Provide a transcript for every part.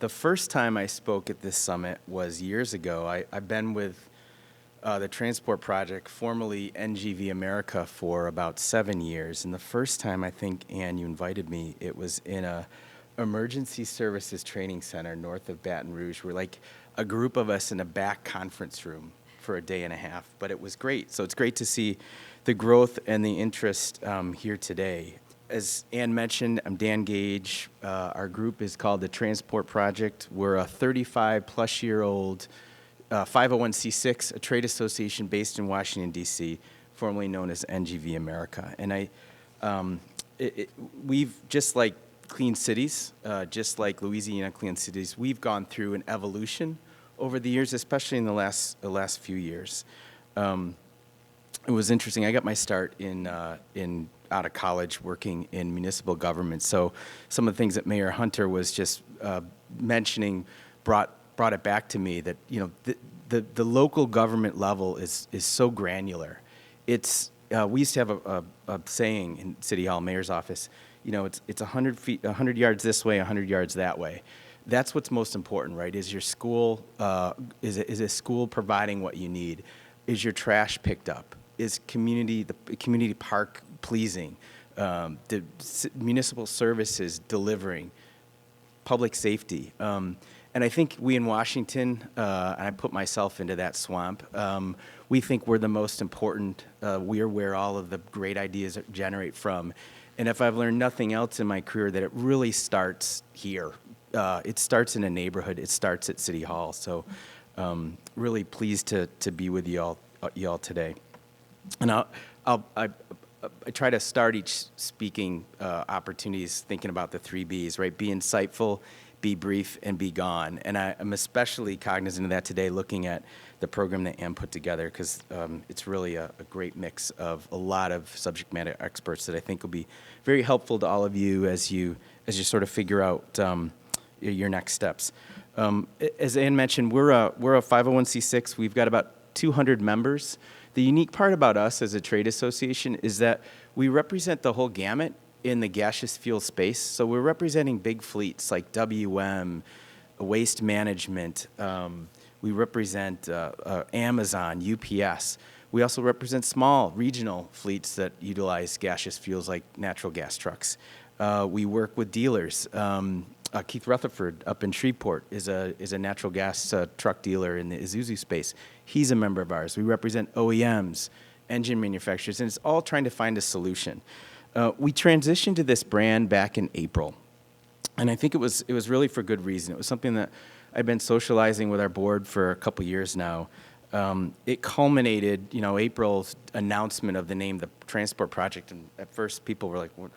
The first time I spoke at this summit was years ago. I've been with the Transport Project, formerly NGV America, for about 7 years. And the first time, I think, Ann, you invited me, it was in a emergency services training center north of Baton Rouge. We're like a group of us in a back conference room for a day and a half, but it was great. So it's great to see the growth and the interest here today. As Ann mentioned, I'm Dan Gage. Our group is called the Transport Project. We're a 35-plus-year-old 501c6, a trade association based in Washington, D.C., formerly known as NGV America. And we've, just like Clean Cities, just like Louisiana Clean Cities, we've gone through an evolution over the years, especially in the last few years. It was interesting. I got my start in out of college working in municipal government. So some of the things that Mayor Hunter was just mentioning brought it back to me that, you know, the local government level is so granular. It's we used to have a saying in City Hall, Mayor's office, you know, it's 100 feet, 100 yards this way, 100 yards that way. That's what's most important, right? Is your school, is a school providing what you need? Is your trash picked up? Is the community park pleasing? The municipal services delivering? Public safety. And I think we in Washington, and I put myself into that swamp, we think we're the most important. We're where all of the great ideas generate from. And if I've learned nothing else in my career, that it really starts here. It starts in a neighborhood. It starts at City Hall. So really pleased to be with y'all today. And I try to start each speaking opportunities thinking about the 3 Bs, right? Be insightful, be brief, and be gone. And I'm especially cognizant of that today, looking at the program that Ann put together, because it's really a great mix of a lot of subject matter experts that I think will be very helpful to all of you as you sort of figure out your next steps. As Ann mentioned, we're a 501c6. We've got about 200 members. The unique part about us as a trade association is that we represent the whole gamut in the gaseous fuel space. So we're representing big fleets like WM, Waste Management. We represent Amazon, UPS. We also represent small regional fleets that utilize gaseous fuels like natural gas trucks. We work with dealers. Keith Rutherford up in Shreveport is a natural gas truck dealer in the Isuzu space. He's a member of ours. We represent OEMs, engine manufacturers, and it's all trying to find a solution. We transitioned to this brand back in April, and I think it was really for good reason. It was something that I've been socializing with our board for a couple years now. It culminated, April's announcement of the name, the Transport Project, and at first people were like, what,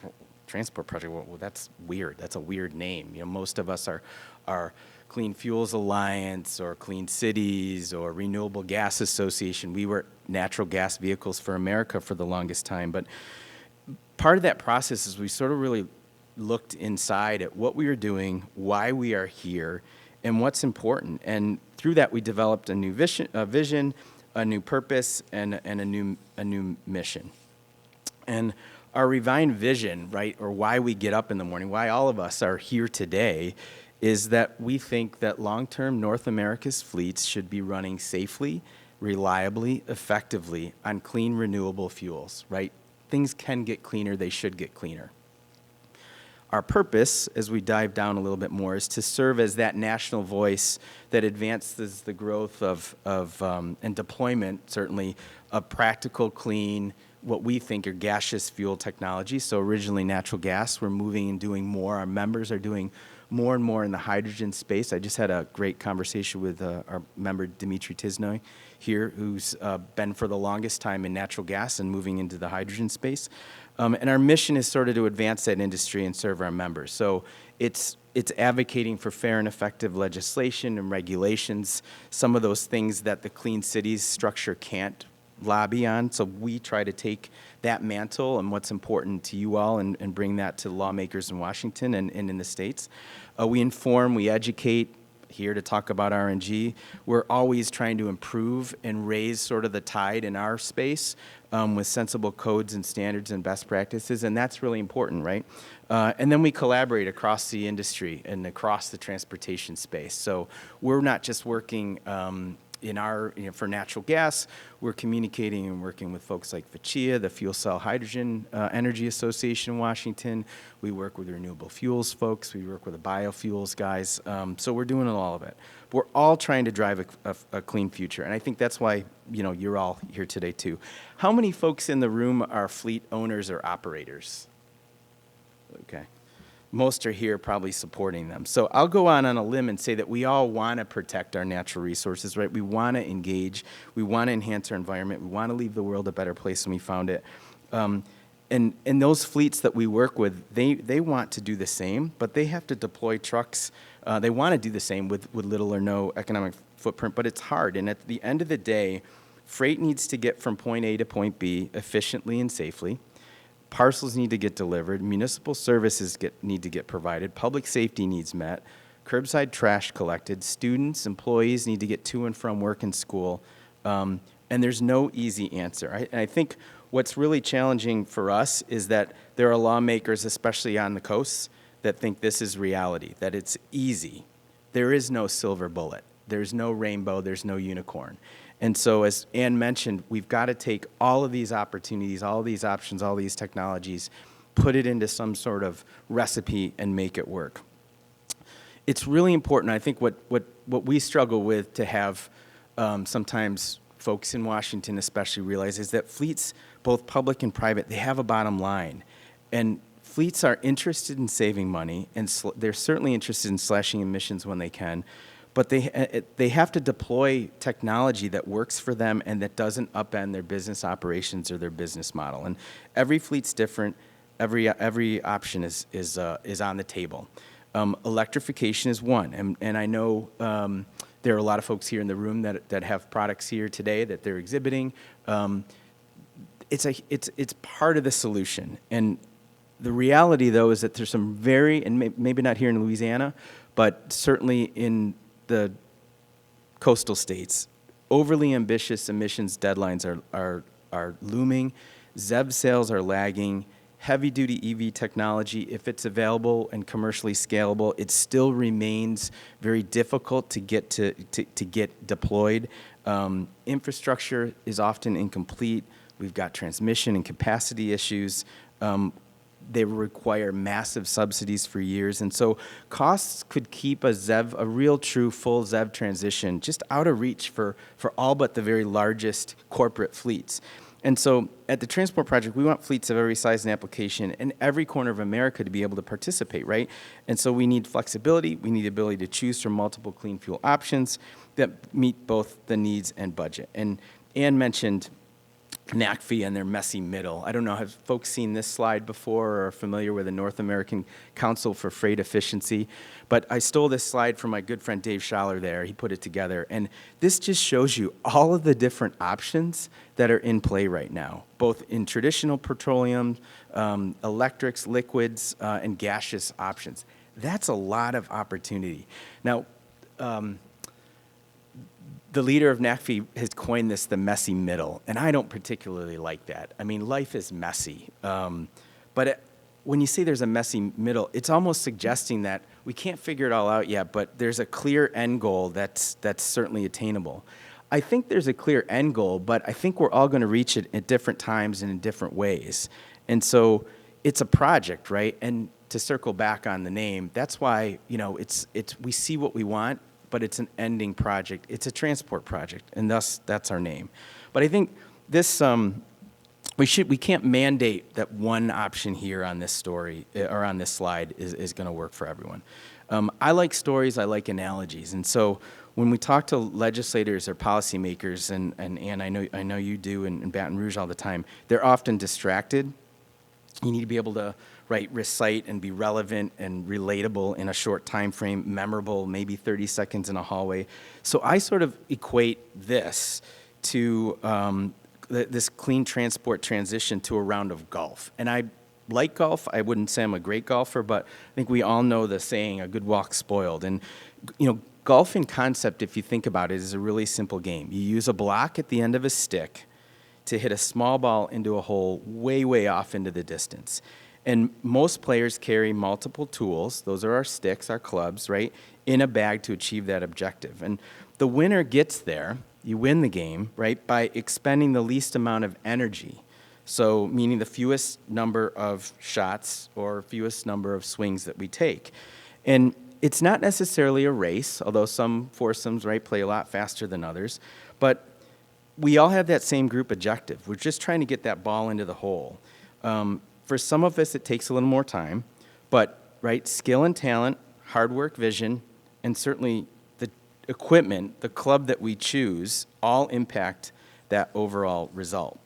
Transport Project, well, that's weird. That's a weird name. Most of us are Clean Fuels Alliance or Clean Cities or Renewable Gas Association. We were Natural Gas Vehicles for America for the longest time. But part of that process is we sort of really looked inside at what we were doing, why we are here, and what's important. And through that, we developed a new vision, a new purpose, and a new mission. And our refined vision, right, or why we get up in the morning, why all of us are here today, is that we think that long-term North America's fleets should be running safely, reliably, effectively on clean, renewable fuels, right? Things can get cleaner, they should get cleaner. Our purpose, as we dive down a little bit more, is to serve as that national voice that advances the growth of and deployment, certainly, of practical, clean, what we think are gaseous fuel technology. So originally natural gas, we're moving and doing more. Our members are doing more and more in the hydrogen space. I just had a great conversation with our member, Dimitri Tisnoy, here, who's been for the longest time in natural gas and moving into the hydrogen space. And our mission is sort of to advance that industry and serve our members. So it's advocating for fair and effective legislation and regulations, some of those things that the Clean Cities structure can't lobby on. So we try to take that mantle and what's important to you all and bring that to lawmakers in Washington and in the states. We inform, we educate, here to talk about RNG. We're always trying to improve and raise sort of the tide in our space with sensible codes and standards and best practices, and that's really important, right? And then we collaborate across the industry and across the transportation space. So we're not just working for natural gas, we're communicating and working with folks like FCHEA, the Fuel Cell Hydrogen Energy Association in Washington. We work with renewable fuels folks. We work with the biofuels guys. So we're doing all of it. But we're all trying to drive a clean future. And I think that's why, you're all here today too. How many folks in the room are fleet owners or operators? Okay. Most are here probably supporting them. So I'll go on a limb and say that we all want to protect our natural resources, right? We want to engage. We want to enhance our environment. We want to leave the world a better place than we found it. And those fleets that we work with, they want to do the same, but they have to deploy trucks. They want to do the same with little or no economic footprint, but it's hard. And at the end of the day, freight needs to get from point A to point B efficiently and safely. Parcels need to get delivered, municipal services need to get provided, public safety needs met, curbside trash collected, students, employees need to get to and from work and school, and there's no easy answer. I think what's really challenging for us is that there are lawmakers, especially on the coasts, that think this is reality, that it's easy. There is no silver bullet. There's no rainbow. There's no unicorn. And so, as Ann mentioned, we've got to take all of these opportunities, all of these options, all these technologies, put it into some sort of recipe and make it work. It's really important. I think what we struggle with to have sometimes folks in Washington especially realize is that fleets, both public and private, they have a bottom line. And fleets are interested in saving money, and they're certainly interested in slashing emissions when they can. But they have to deploy technology that works for them and that doesn't upend their business operations or their business model. And every fleet's different. Every option is on the table. Electrification is one, and I know there are a lot of folks here in the room that have products here today that they're exhibiting. It's part of the solution. And the reality, though, is that there's some and maybe not here in Louisiana, but certainly in the coastal states, overly ambitious emissions deadlines are looming. ZEV sales are lagging. Heavy-duty EV technology, if it's available and commercially scalable, it still remains very difficult to get deployed. Infrastructure is often incomplete. We've got transmission and capacity issues. They require massive subsidies for years. And so costs could keep a real true full ZEV transition just out of reach for all but the very largest corporate fleets. And so at the Transport Project, we want fleets of every size and application in every corner of America to be able to participate, right? And so we need flexibility. We need the ability to choose from multiple clean fuel options that meet both the needs and budget. And Ann mentioned NACFE and their messy middle. I don't know, have folks seen this slide before or are familiar with the North American Council for Freight Efficiency? But I stole this slide from my good friend Dave Schaller there. He put it together. And this just shows you all of the different options that are in play right now, both in traditional petroleum, electrics, liquids, and gaseous options. That's a lot of opportunity. Now, the leader of NACFE has coined this the messy middle, and I don't particularly like that. I mean, life is messy. But when you say there's a messy middle, it's almost suggesting that we can't figure it all out yet, but there's a clear end goal that's certainly attainable. I think there's a clear end goal, but I think we're all going to reach it at different times and in different ways. And so it's a project, right? And to circle back on the name, that's why, we see what we want, but it's an ending project. It's a transport project, and thus that's our name. But I think this we can't mandate that one option here on this story or on this slide is going to work for everyone. I like stories. I like analogies, and so when we talk to legislators or policymakers, and I know you do in Baton Rouge all the time, they're often distracted. You need to be able to recite and be relevant and relatable in a short time frame, memorable, maybe 30 seconds in a hallway. So I sort of equate this to this clean transport transition to a round of golf. And I like golf. I wouldn't say I'm a great golfer, but I think we all know the saying, a good walk spoiled. And, golf in concept, if you think about it, is a really simple game. You use a block at the end of a stick to hit a small ball into a hole way, way off into the distance. And most players carry multiple tools, those are our sticks, our clubs, right, in a bag to achieve that objective. And the winner gets there, you win the game, right, by expending the least amount of energy. So meaning the fewest number of shots or fewest number of swings that we take. And it's not necessarily a race, although some foursomes, right, play a lot faster than others. But we all have that same group objective. We're just trying to get that ball into the hole. For some of us, it takes a little more time. But, right, skill and talent, hard work, vision, and certainly the equipment, the club that we choose, all impact that overall result.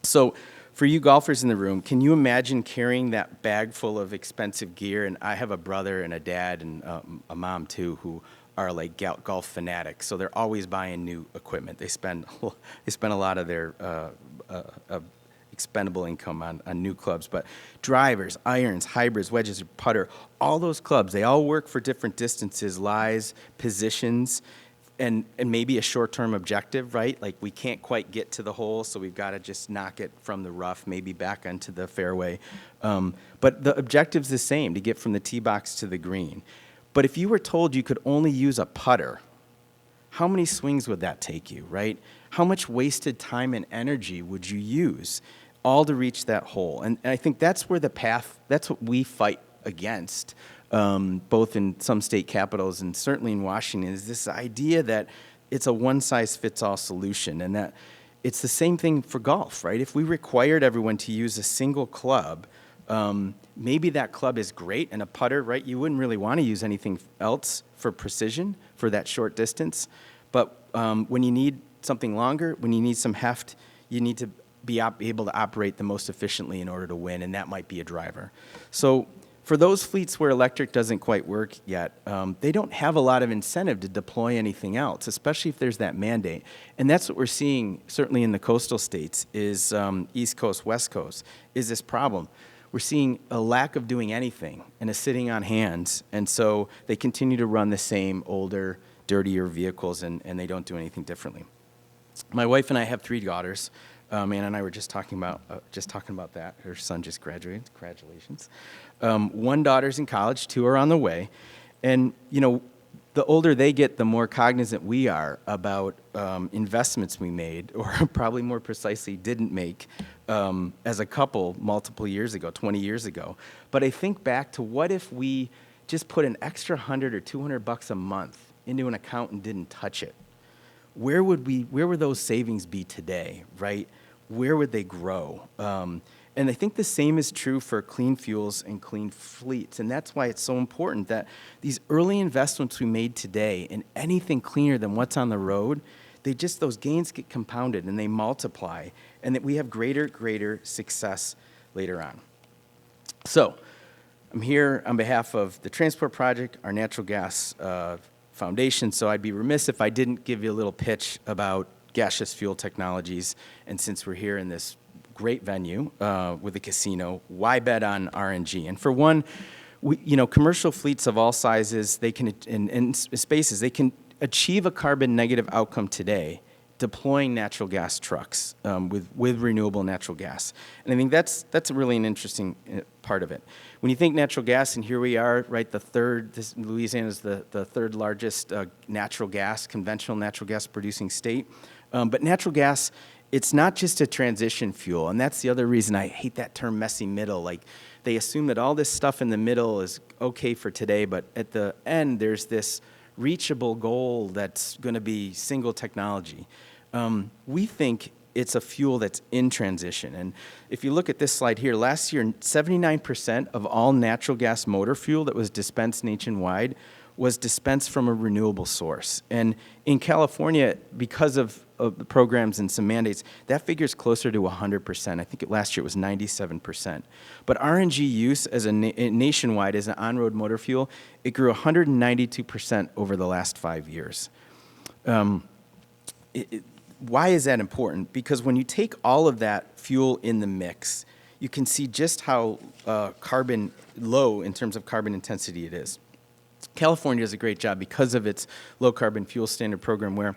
So for you golfers in the room, can you imagine carrying that bag full of expensive gear? And I have a brother and a dad and a mom, too, who are like golf fanatics. So they're always buying new equipment. They spend a lot of their expendable income on new clubs. But drivers, irons, hybrids, wedges, putter, all those clubs, they all work for different distances, lies, positions, and maybe a short-term objective, right? Like we can't quite get to the hole, so we've got to just knock it from the rough, maybe back onto the fairway. But the objective's the same, to get from the tee box to the green. But if you were told you could only use a putter, how many swings would that take you, right? How much wasted time and energy would you use all to reach that hole? And I think that's where the path, that's what we fight against, both in some state capitals and certainly in Washington, is this idea that it's a one-size-fits-all solution, and that it's the same thing for golf, right? If we required everyone to use a single club, maybe that club is great, and a putter, right? You wouldn't really want to use anything else for precision for that short distance. But when you need something longer, when you need some heft, you need to be able to operate the most efficiently in order to win, and that might be a driver. So for those fleets where electric doesn't quite work yet, they don't have a lot of incentive to deploy anything else, especially if there's that mandate. And that's what we're seeing, certainly in the coastal states, is East Coast, West Coast, is this problem. We're seeing a lack of doing anything and a sitting on hands, and so they continue to run the same older, dirtier vehicles, and they don't do anything differently. My wife and I have 3 daughters. Anna and I were just talking about that. Her son just graduated. Congratulations. 1 daughter's in college, 2 are on the way. And, you know, the older they get, the more cognizant we are about investments we made, or probably more precisely didn't make, as a couple multiple years ago, 20 years ago. But I think back to, what if we just put an extra $100 or $200 a month into an account and didn't touch it? Where would those savings be today, right? Where would they grow? And I think the same is true for clean fuels and clean fleets. And that's why it's so important that these early investments we made today in anything cleaner than what's on the road, those gains get compounded and they multiply, and that we have greater success later on. So I'm here on behalf of the Transport Project, our natural gas foundation, so I'd be remiss if I didn't give you a little pitch about gaseous fuel technologies. And since we're here in this great venue with a casino, why bet on RNG? And for one, commercial fleets of all sizes, they can, in spaces, they can achieve a carbon negative outcome today deploying natural gas trucks with renewable natural gas. And I think that's really an interesting part of it. When you think natural gas, and here we are, right, Louisiana is the 3rd largest conventional natural gas producing state. But natural gas, it's not just a transition fuel, and that's the other reason I hate that term messy middle. Like, they assume that all this stuff in the middle is okay for today, but at the end, there's this reachable goal that's going to be single technology. We think it's a fuel that's in transition. And if you look at this slide here, last year, 79% of all natural gas motor fuel that was dispensed nationwide was dispensed from a renewable source. And in California, because of the programs and some mandates, that figure is closer to 100%. I think last year it was 97%. But RNG use as nationwide as an on-road motor fuel, it grew 192% over the last 5 years. Why is that important? Because when you take all of that fuel in the mix, you can see just how low in terms of carbon intensity it is. California does a great job because of its low carbon fuel standard program, where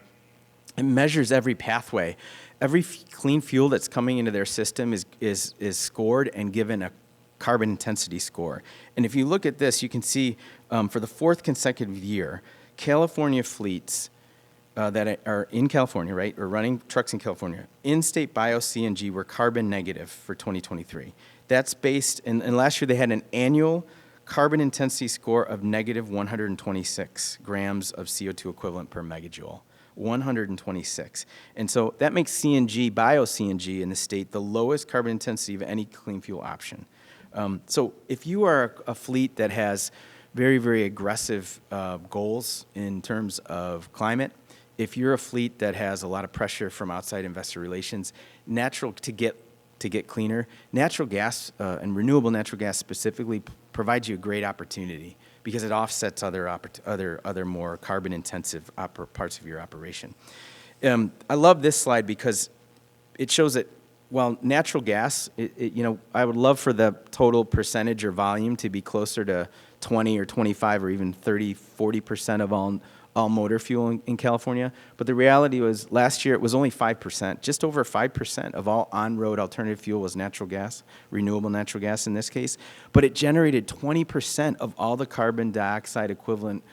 it measures every pathway. Every clean fuel that's coming into their system is scored and given a carbon intensity score. And if you look at this, you can see for the fourth consecutive year, California fleets that are in California, right, or running trucks in California, in-state bio-CNG were carbon negative for 2023. That's based, and last year they had an annual carbon intensity score of negative 126 grams of CO2 equivalent per megajoule. 126. And so that makes CNG, bio-CNG in the state, the lowest carbon intensity of any clean fuel option. So if you are a fleet that has very, very aggressive goals in terms of climate, if you're a fleet that has a lot of pressure from outside investor relations, to get cleaner, natural gas and renewable natural gas specifically provides you a great opportunity because it offsets other more carbon intensive parts of your operation. I love this slide because it shows that while natural gas, I would love for the total percentage or volume to be closer to 20 or 25 or even 30, 40% of all motor fuel in California. But the reality was last year it was only 5%. Just over 5% of all on-road alternative fuel was natural gas, renewable natural gas in this case. But it generated 20% of all the carbon dioxide equivalent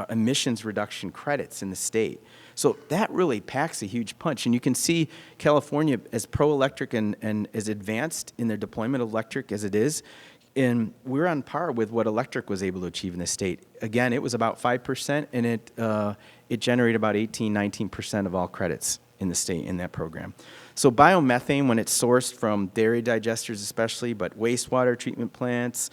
emissions reduction credits in the state. So that really packs a huge punch. And you can see California, as pro-electric and as advanced in their deployment of electric as it is, and we're on par with what electric was able to achieve in the state. Again, it was about 5%, and it generated about 18, 19% of all credits in the state in that program. So biomethane, when it's sourced from dairy digesters especially, but wastewater treatment plants,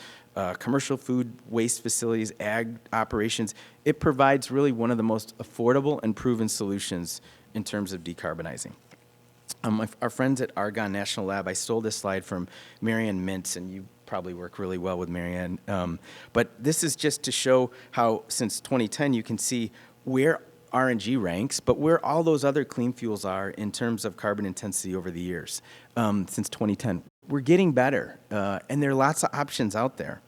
commercial food waste facilities, ag operations, it provides really one of the most affordable and proven solutions in terms of decarbonizing. Our friends at Argonne National Lab, I stole this slide from Marianne Mintz, and you probably work really well with Marianne. But this is just to show how since 2010 you can see where RNG ranks, but where all those other clean fuels are in terms of carbon intensity over the years since 2010. We're getting better, and there are lots of options out there.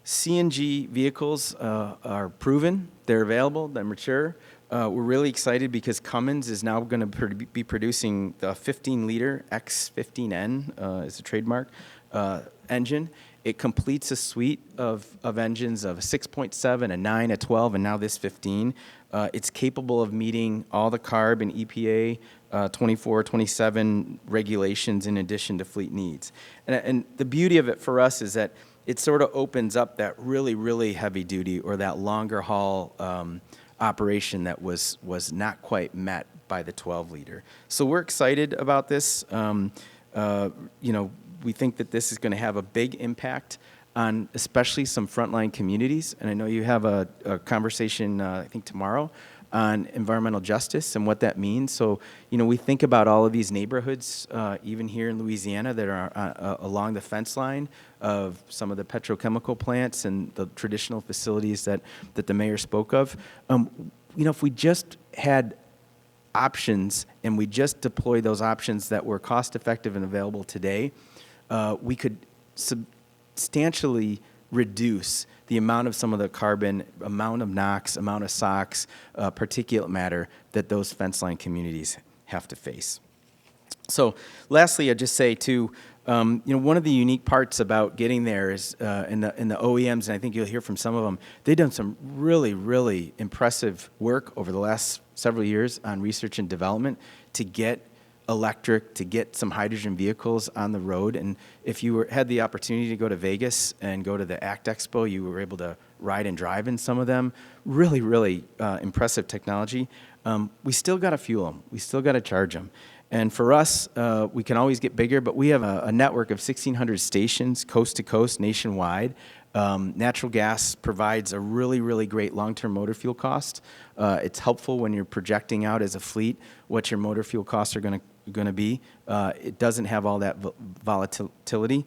CNG vehicles are proven, they're available, they're mature. We're really excited because Cummins is now going to be producing the 15-liter X15N is a trademark engine. It completes a suite of engines of a 6.7, a 9, a 12, and now this 15. It's capable of meeting all the CARB and EPA 24, 27 regulations in addition to fleet needs. And the beauty of it for us is that it sort of opens up that really, really heavy duty or that longer haul operation that was not quite met by the 12-liter. So we're excited about this. We think that this is going to have a big impact on especially some frontline communities. And I know you have a conversation, I think tomorrow, on environmental justice and what that means. So, we think about all of these neighborhoods, even here in Louisiana, that are along the fence line of some of the petrochemical plants and the traditional facilities that the mayor spoke of. If we just had options and we just deploy those options that were cost effective and available today, we could substantially reduce the amount of some of the carbon, amount of NOx, amount of SOx, particulate matter that those fence line communities have to face. So lastly, I'd just say too, one of the unique parts about getting there is in the OEMs, and I think you'll hear from some of them, they've done some really, really impressive work over the last several years on research and development to get electric, to get some hydrogen vehicles on the road. And if you had the opportunity to go to Vegas and go to the ACT Expo, you were able to ride and drive in some of them. Really, really impressive technology. We still got to fuel them. We still got to charge them. And for us, we can always get bigger, but we have a network of 1,600 stations coast to coast nationwide. Natural gas provides a really, really great long-term motor fuel cost. It's helpful when you're projecting out as a fleet what your motor fuel costs are going to be. It doesn't have all that volatility.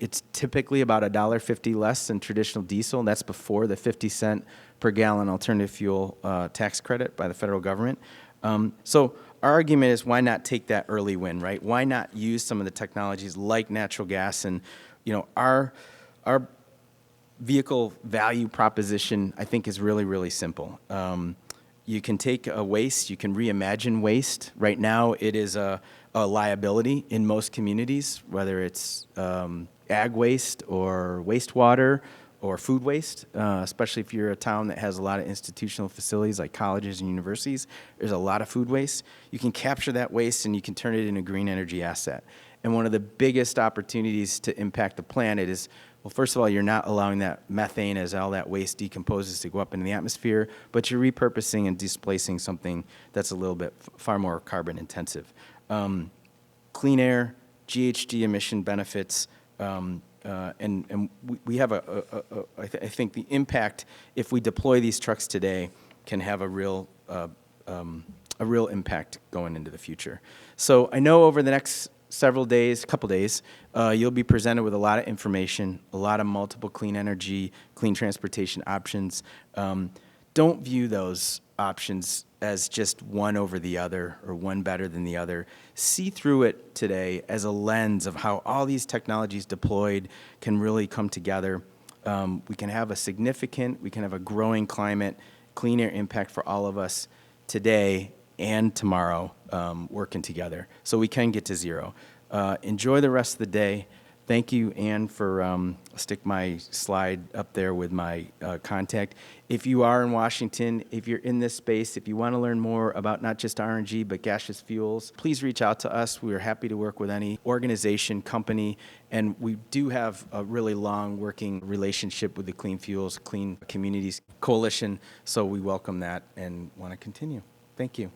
It's typically about $1.50 less than traditional diesel, and that's before the 50-cent per gallon alternative fuel tax credit by the federal government. So our argument is, why not take that early win, right? Why not use some of the technologies like natural gas? And our vehicle value proposition, I think, is really, really simple. You can take a waste, you can reimagine waste. Right now, it is a liability in most communities, whether it's ag waste or wastewater or food waste, especially if you're a town that has a lot of institutional facilities like colleges and universities. There's a lot of food waste. You can capture that waste and you can turn it into a green energy asset. And one of the biggest opportunities to impact the planet is, well, first of all, you're not allowing that methane as all that waste decomposes to go up into the atmosphere, but you're repurposing and displacing something that's a little bit far more carbon intensive. Clean air, GHG emission benefits, and we have I think the impact, if we deploy these trucks today, can have a real impact going into the future. So I know over the next couple days, you'll be presented with a lot of information, a lot of multiple clean energy, clean transportation options. Don't view those options as just one over the other or one better than the other. See through it today as a lens of how all these technologies deployed can really come together. We can have a growing climate, clean air impact for all of us today and tomorrow, working together, so we can get to zero. Enjoy the rest of the day. Thank you, Ann, for stick my slide up there with my contact. If you are in Washington, if you're in this space, if you want to learn more about not just RNG, but gaseous fuels, please reach out to us. We are happy to work with any organization, company, and we do have a really long working relationship with the Clean Fuels, Clean Communities Coalition, so we welcome that and want to continue. Thank you.